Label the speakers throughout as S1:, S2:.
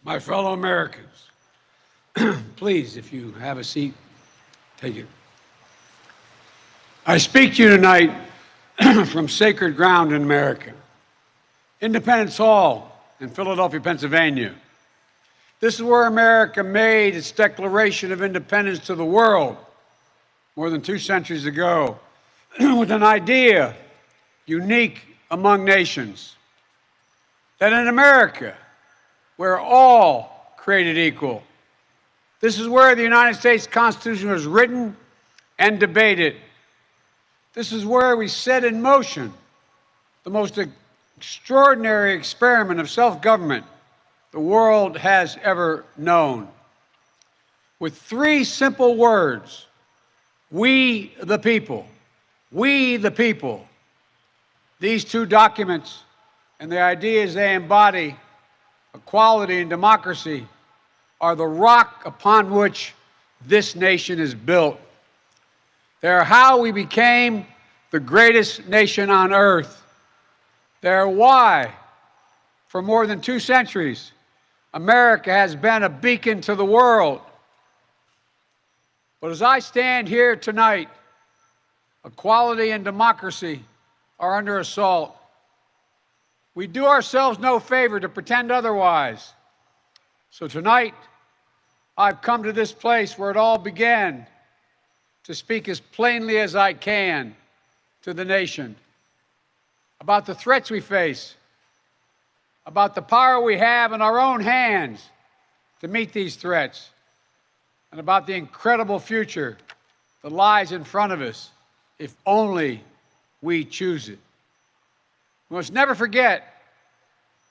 S1: My fellow Americans, please, if you have a seat, take it. I speak to you tonight from sacred ground in America, Independence Hall in Philadelphia, Pennsylvania. This is where America made its Declaration of Independence to the world more than 2 centuries ago with an idea unique among nations, that in America, we're all created equal. This is where the United States Constitution was written and debated. This is where we set in motion the most extraordinary experiment of self-government the world has ever known. With 3 simple words: we the people, we the people. These 2 documents and the ideas they embody, equality and democracy, are the rock upon which this nation is built. They are how we became the greatest nation on earth. They are why, for more than 2 centuries, America has been a beacon to the world. But as I stand here tonight, equality and democracy are under assault. We do ourselves no favor to pretend otherwise. So tonight, I've come to this place where it all began to speak as plainly as I can to the nation about the threats we face, about the power we have in our own hands to meet these threats, and about the incredible future that lies in front of us if only we choose it. We must never forget,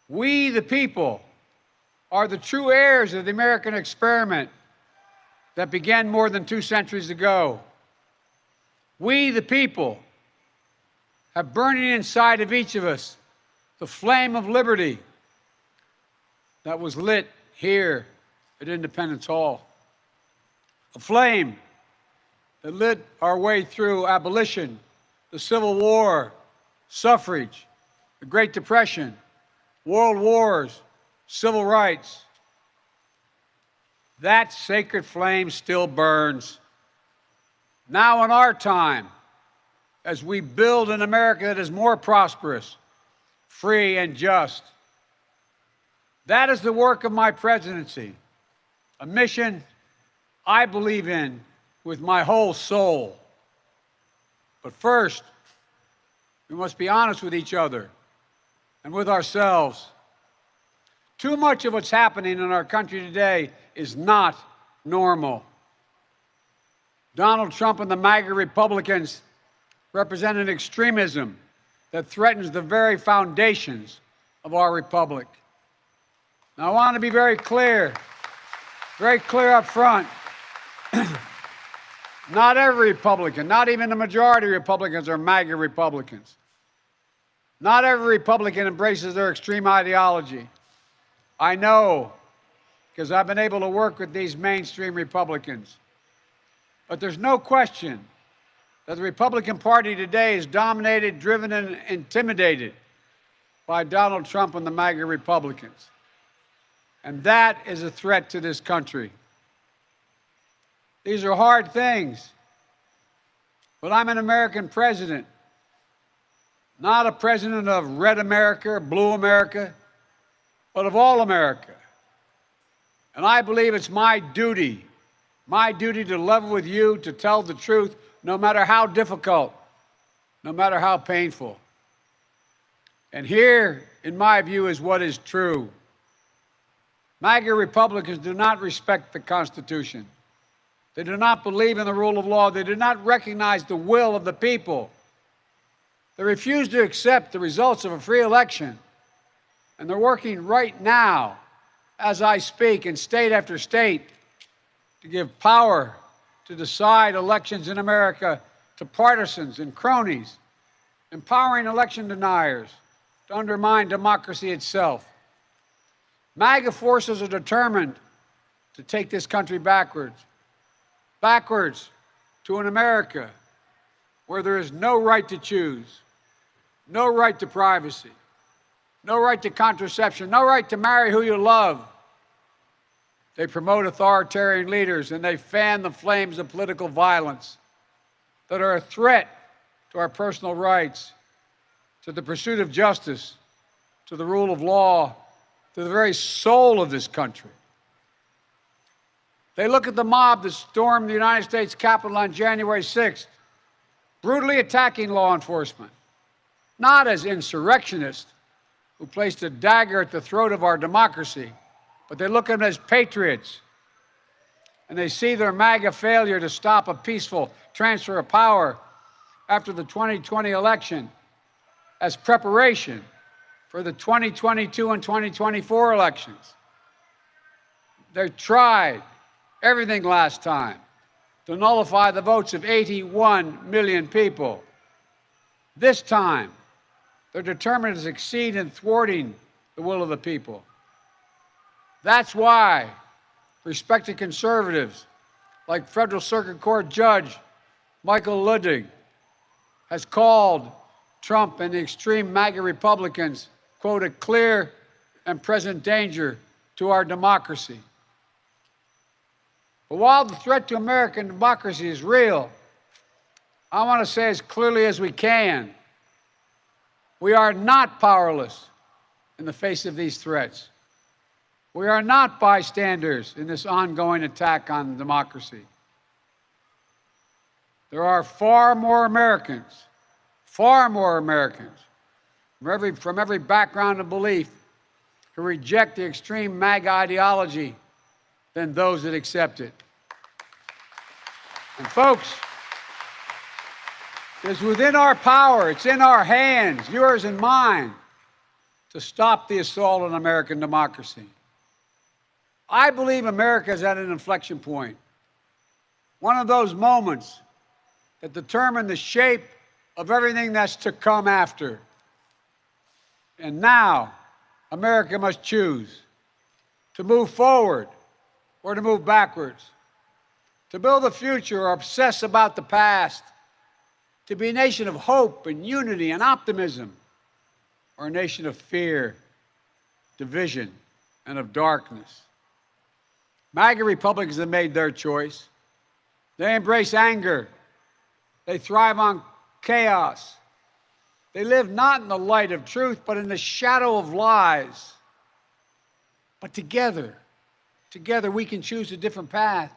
S1: we the people are the true heirs of the American experiment that began more than 2 centuries ago. We the people have burning inside of each of us the flame of liberty that was lit here at Independence Hall. A flame that lit our way through abolition, the Civil War, suffrage, the Great Depression, world wars, civil rights. That sacred flame still burns. Now in our time, as we build an America that is more prosperous, free, and just. That is the work of my presidency, a mission I believe in with my whole soul. But first, we must be honest with each other and with ourselves. Too much of what's happening in our country today is not normal. Donald Trump and the MAGA Republicans represent an extremism that threatens the very foundations of our republic. Now, I want to be very clear up front. Not every Republican, not even the majority of Republicans are MAGA Republicans. Not every Republican embraces their extreme ideology. I know, because I've been able to work with these mainstream Republicans. But there's no question that the Republican Party today is dominated, driven, and intimidated by Donald Trump and the MAGA Republicans. And that is a threat to this country. These are hard things. But I'm an American president, not a president of red America or blue America, but of all America. And I believe it's my duty to level with you, to tell the truth, no matter how difficult, no matter how painful. And here, in my view, is what is true. MAGA Republicans do not respect the Constitution. They do not believe in the rule of law. They do not recognize the will of the people. They refuse to accept the results of a free election. And they're working right now, as I speak, in state after state, to give power to decide elections in America to partisans and cronies, empowering election deniers to undermine democracy itself. MAGA forces are determined to take this country backwards to an America where there is no right to choose, no right to privacy, no right to contraception, no right to marry who you love, They promote authoritarian leaders, and they fan the flames of political violence that are a threat to our personal rights, to the pursuit of justice, to the rule of law, to the very soul of this country. They look at the mob that stormed the United States Capitol on January 6th, brutally attacking law enforcement, not as insurrectionists who placed a dagger at the throat of our democracy, but they look at them as patriots. And they see their MAGA failure to stop a peaceful transfer of power after the 2020 election as preparation for the 2022 and 2024 elections. They tried everything last time to nullify the votes of 81 million people. This time, they're determined to succeed in thwarting the will of the people. That's why respected conservatives like Federal Circuit Court Judge Michael Luttig has called Trump and the extreme MAGA Republicans, quote, a clear and present danger to our democracy. But while the threat to American democracy is real, I want to say as clearly as we can, we are not powerless in the face of these threats. We are not bystanders in this ongoing attack on democracy. There are far more Americans from every background and belief who reject the extreme MAGA ideology than those that accept it. And folks, it's within our power, it's in our hands, yours and mine, to stop the assault on American democracy. I believe America is at an inflection point, one of those moments that determine the shape of everything that's to come after. And now, America must choose to move forward or to move backwards, to build a future or obsess about the past, to be a nation of hope and unity and optimism, or a nation of fear, division, and of darkness. MAGA Republicans have made their choice. They embrace anger. They thrive on chaos. They live not in the light of truth, but in the shadow of lies. But together we can choose a different path.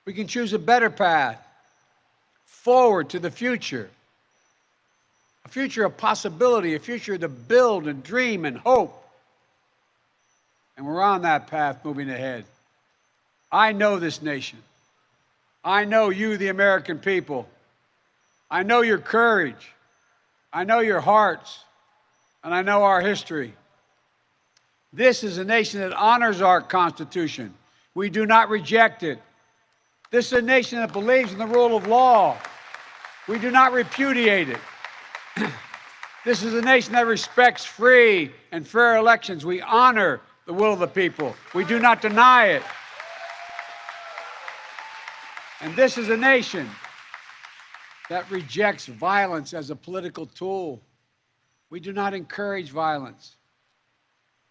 S1: We can choose a better path forward to the future. A future of possibility, a future to build and dream and hope. And we're on that path moving ahead. I know this nation. I know you, the American people. I know your courage. I know your hearts. And I know our history. This is a nation that honors our Constitution. We do not reject it. This is a nation that believes in the rule of law. We do not repudiate it. This is a nation that respects free and fair elections. We honor the will of the people. We do not deny it. And this is a nation that rejects violence as a political tool. We do not encourage violence.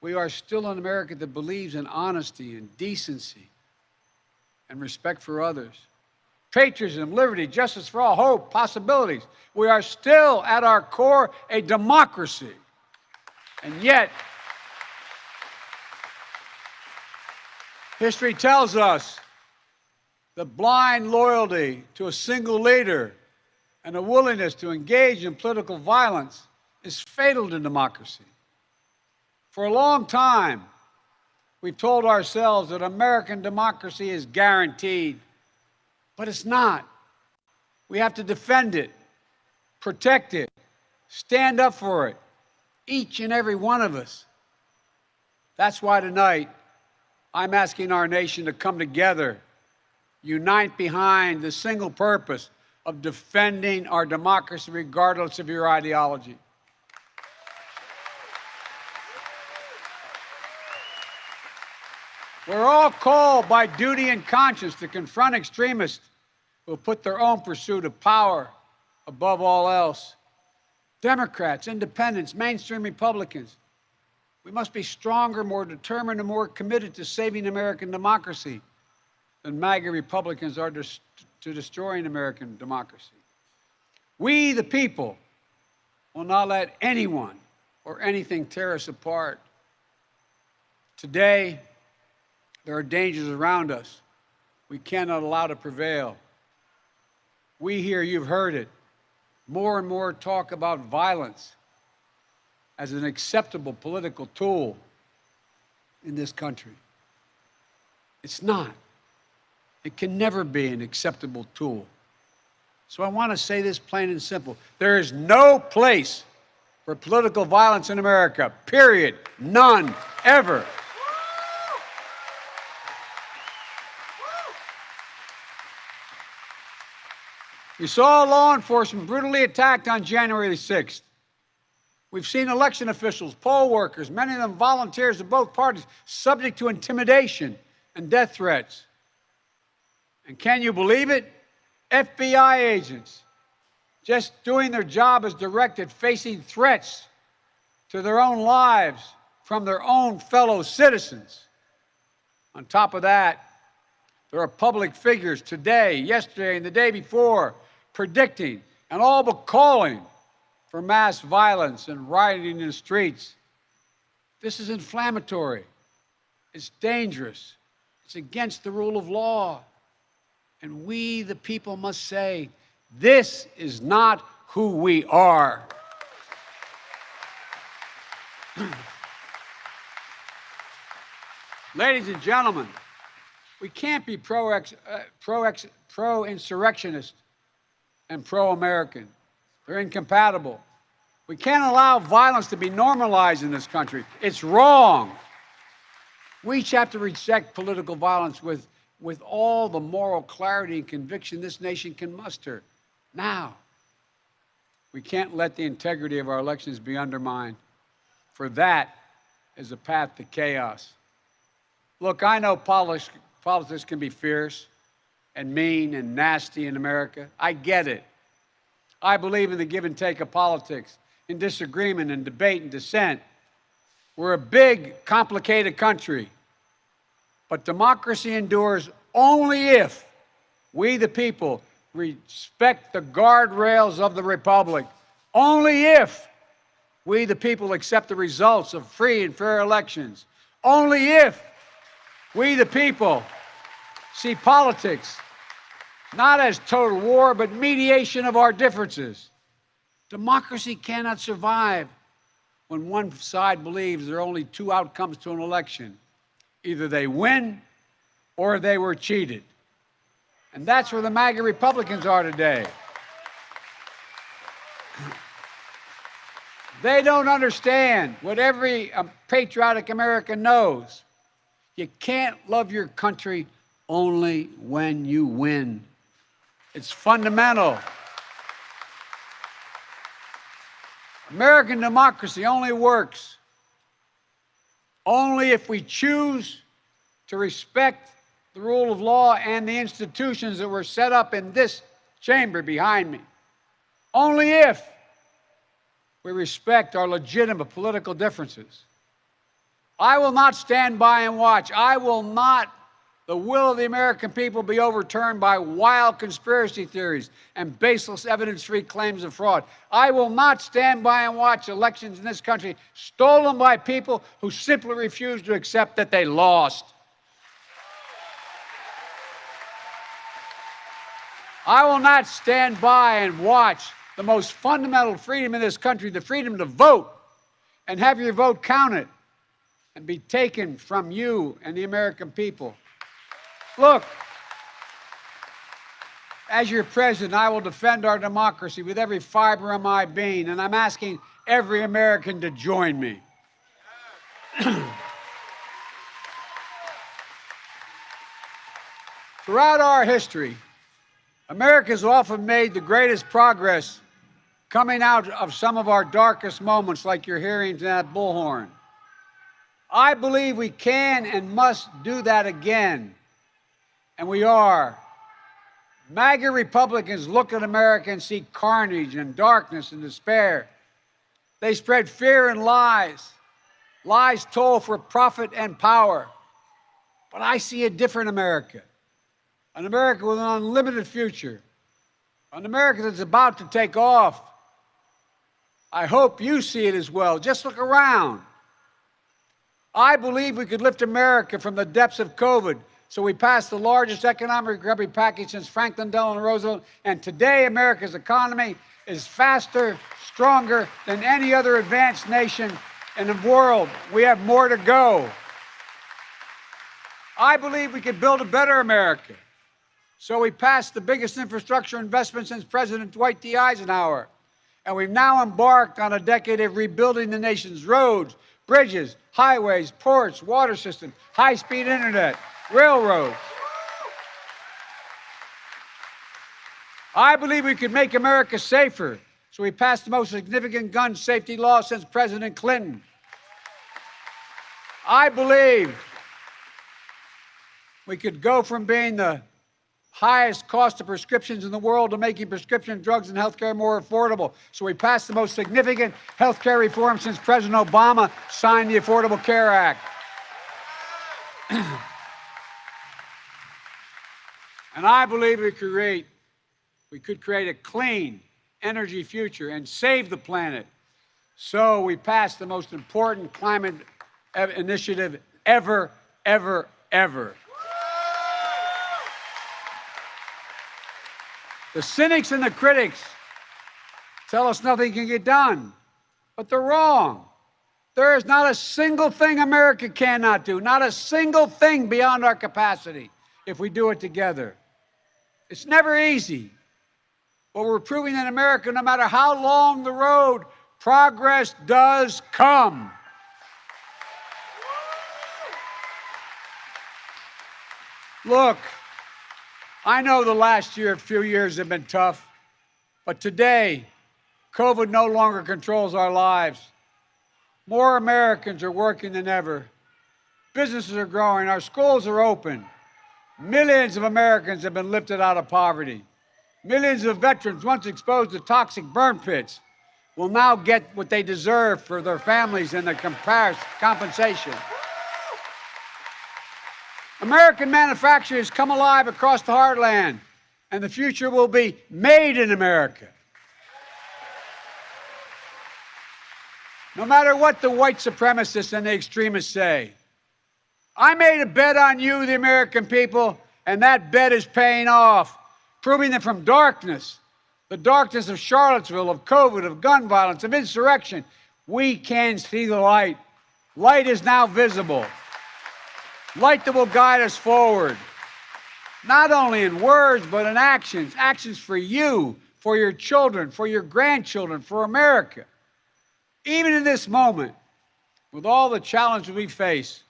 S1: We are still an America that believes in honesty and decency and respect for others. Patriotism, liberty, justice for all, hope, possibilities. We are still, at our core, a democracy. And yet, history tells us that blind loyalty to a single leader and a willingness to engage in political violence is fatal to democracy. For a long time, we've told ourselves that American democracy is guaranteed, but it's not. We have to defend it, protect it, stand up for it, each and every one of us. That's why tonight, I'm asking our nation to come together, unite behind the single purpose of defending our democracy regardless of your ideology. We're all called by duty and conscience to confront extremists who put their own pursuit of power above all else. Democrats, independents, mainstream Republicans. We must be stronger, more determined, and more committed to saving American democracy than MAGA Republicans are to destroying American democracy. We, the people, will not let anyone or anything tear us apart. Today, there are dangers around us we cannot allow to prevail. We here, you've heard it, more and more talk about violence as an acceptable political tool in this country. It's not. It can never be an acceptable tool. So I want to say this plain and simple. There is no place for political violence in America, period. None, ever. We saw law enforcement brutally attacked on January the 6th. We've seen election officials, poll workers, many of them volunteers of both parties, subject to intimidation and death threats. And can you believe it? FBI agents, just doing their job as directed, facing threats to their own lives from their own fellow citizens. On top of that, there are public figures today, yesterday, and the day before predicting and all but calling for mass violence and rioting in the streets. This is inflammatory. It's dangerous. It's against the rule of law. And we, the people, must say, this is not who we are. Ladies and gentlemen, we can't be pro-insurrectionist and pro-American. They're incompatible. We can't allow violence to be normalized in this country. It's wrong. We each have to reject political violence with all the moral clarity and conviction this nation can muster. Now, we can't let the integrity of our elections be undermined, for that is a path to chaos. Look, I know politics can be fierce and mean and nasty in America. I get it. I believe in the give and take of politics, in disagreement and debate and dissent. We're a big, complicated country. But democracy endures only if we, the people, respect the guardrails of the republic. Only if we, the people, accept the results of free and fair elections. Only if we, the people, see politics not as total war, but mediation of our differences. Democracy cannot survive when one side believes there are only two outcomes to an election. Either they win or they were cheated. And that's where the MAGA Republicans are today. They don't understand what every patriotic American knows. You can't love your country only when you win. It's fundamental. American democracy only works if we choose to respect the rule of law and the institutions that were set up in this chamber behind me. Only if we respect our legitimate political differences. I will not stand by and watch. The will of the American people be overturned by wild conspiracy theories and baseless evidence-free claims of fraud. I will not stand by and watch elections in this country stolen by people who simply refuse to accept that they lost. I will not stand by and watch the most fundamental freedom in this country, the freedom to vote, and have your vote counted and be taken from you and the American people. Look, as your president, I will defend our democracy with every fiber of my being, and I'm asking every American to join me. Throughout our history, America's often made the greatest progress coming out of some of our darkest moments, like you're hearing in that bullhorn. I believe we can and must do that again. And we are. MAGA Republicans look at America and see carnage and darkness and despair. They spread fear and lies. Lies told for profit and power. But I see a different America, an America with an unlimited future, an America that's about to take off. I hope you see it as well. Just look around. I believe we could lift America from the depths of COVID. So we passed the largest economic recovery package since Franklin Delano Roosevelt. And today, America's economy is faster, stronger than any other advanced nation in the world. We have more to go. I believe we could build a better America. So we passed the biggest infrastructure investment since President Dwight D. Eisenhower. And we've now embarked on a decade of rebuilding the nation's roads, bridges, highways, ports, water systems, high-speed internet, railroads. I believe we could make America safer. So we passed the most significant gun safety law since President Clinton. I believe we could go from being the highest cost of prescriptions in the world to making prescription drugs and healthcare more affordable. So we passed the most significant healthcare reform since President Obama signed the Affordable Care Act. And I believe we could create a clean energy future and save the planet. So we passed the most important climate initiative ever, ever, ever. The cynics and the critics tell us nothing can get done, but they're wrong. There is not a single thing America cannot do, not a single thing beyond our capacity if we do it together. It's never easy, but we're proving that America, no matter how long the road, progress does come. Look, I know the last few years have been tough, but today, COVID no longer controls our lives. More Americans are working than ever. Businesses are growing, our schools are open. Millions of Americans have been lifted out of poverty. Millions of veterans once exposed to toxic burn pits will now get what they deserve for their families and their compensation. American manufacturing has come alive across the heartland, and the future will be made in America. No matter what the white supremacists and the extremists say, I made a bet on you, the American people, and that bet is paying off, proving that from darkness, the darkness of Charlottesville, of COVID, of gun violence, of insurrection, we can see the light. Light is now visible. Light that will guide us forward, not only in words, but in actions. Actions for you, for your children, for your grandchildren, for America. Even in this moment, with all the challenges we face,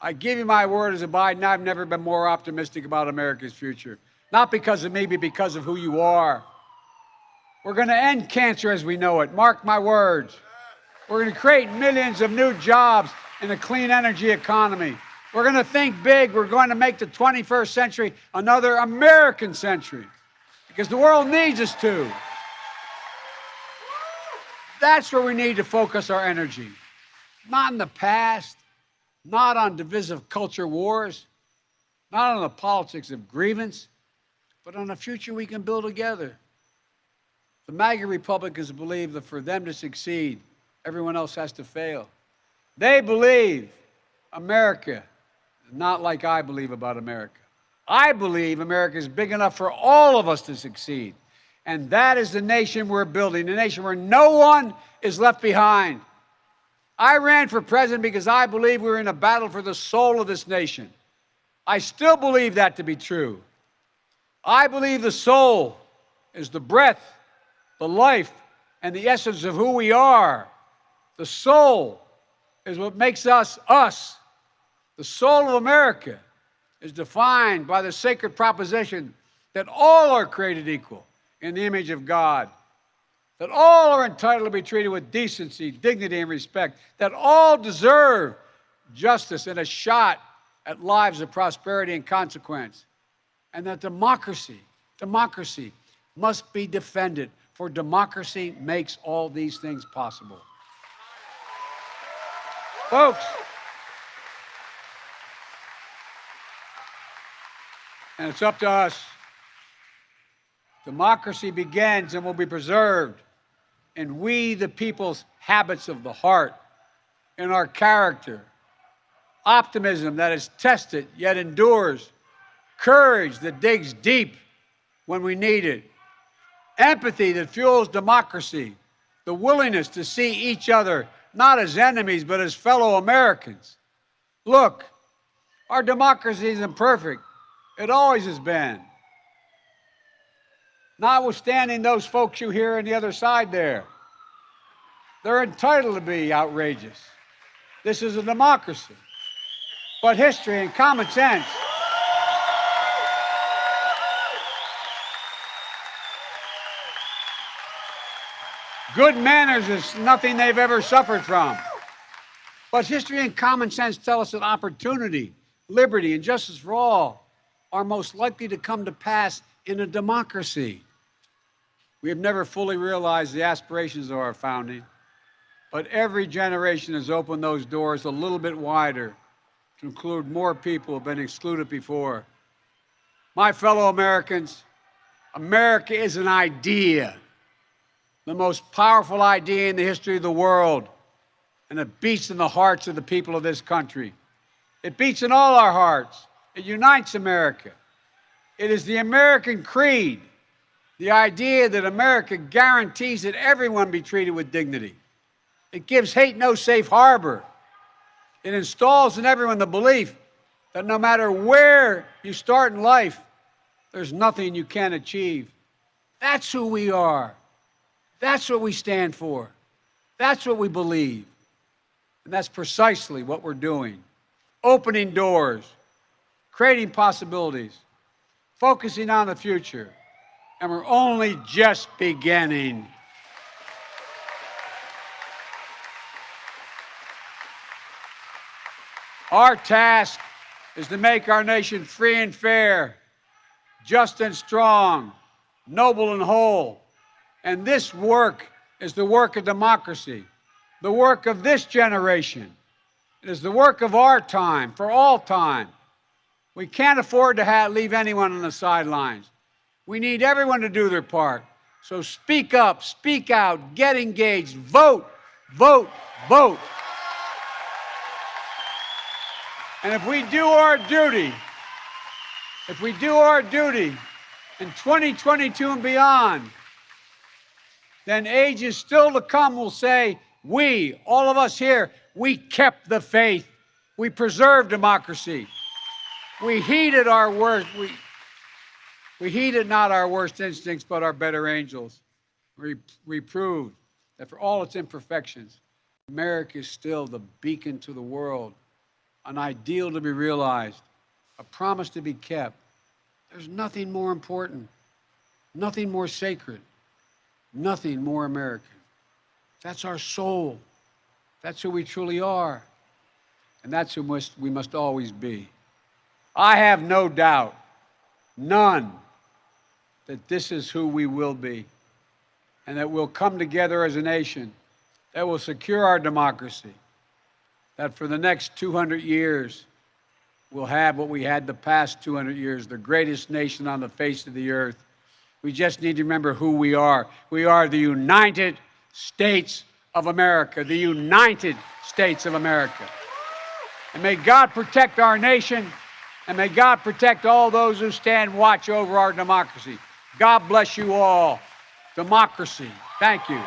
S1: I give you my word as a Biden, I've never been more optimistic about America's future. Not because of me, but because of who you are. We're going to end cancer as we know it. Mark my words. We're going to create millions of new jobs in a clean energy economy. We're going to think big. We're going to make the 21st century another American century because the world needs us to. That's where we need to focus our energy. Not in the past, not on divisive culture wars, not on the politics of grievance, but on a future we can build together. The MAGA Republicans believe that for them to succeed, everyone else has to fail. They believe America is not like I believe about America. I believe America is big enough for all of us to succeed. And that is the nation we're building, a nation where no one is left behind. I ran for president because I believe we were in a battle for the soul of this nation. I still believe that to be true. I believe the soul is the breath, the life, and the essence of who we are. The soul is what makes us us. The soul of America is defined by the sacred proposition that all are created equal in the image of God, that all are entitled to be treated with decency, dignity, and respect, that all deserve justice and a shot at lives of prosperity and consequence, and that democracy must be defended, for democracy makes all these things possible. Folks, and it's up to us. Democracy begins and will be preserved in we, the people's habits of the heart, in our character, optimism that is tested yet endures, courage that digs deep when we need it, empathy that fuels democracy, the willingness to see each other not as enemies but as fellow Americans. Look, our democracy isn't perfect. It always has been. Notwithstanding those folks you hear on the other side there, they're entitled to be outrageous. This is a democracy. But history and common sense good manners is nothing they've ever suffered from. But history and common sense tell us that opportunity, liberty, and justice for all are most likely to come to pass in a democracy. We have never fully realized the aspirations of our founding, but every generation has opened those doors a little bit wider to include more people who have been excluded before. My fellow Americans, America is an idea, the most powerful idea in the history of the world, and it beats in the hearts of the people of this country. It beats in all our hearts. It unites America. It is the American creed, the idea that America guarantees that everyone be treated with dignity. It gives hate no safe harbor. It installs in everyone the belief that no matter where you start in life, there's nothing you can't achieve. That's who we are. That's what we stand for. That's what we believe. And that's precisely what we're doing. Opening doors, creating possibilities, focusing on the future. And we're only just beginning. Our task is to make our nation free and fair, just and strong, noble and whole. And this work is the work of democracy, the work of this generation. It is the work of our time, for all time. We can't afford to leave anyone on the sidelines. We need everyone to do their part. So speak up, speak out, get engaged, vote, vote, vote. And if we do our duty in 2022 and beyond, then ages still to come will say, we, all of us here, we kept the faith. We preserved democracy. We heeded our worst. We heeded not our worst instincts, but our better angels. We proved that for all its imperfections, America is still the beacon to the world, an ideal to be realized, a promise to be kept. There's nothing more important, nothing more sacred, nothing more American. That's our soul. That's who we truly are. And that's who we must always be. I have no doubt, none, that this is who we will be, and that we'll come together as a nation that will secure our democracy, that for the next 200 years, we'll have what we had the past 200 years, the greatest nation on the face of the earth. We just need to remember who we are. We are the United States of America, the United States of America. And may God protect our nation, and may God protect all those who stand watch over our democracy. God bless you all. Democracy. Thank you.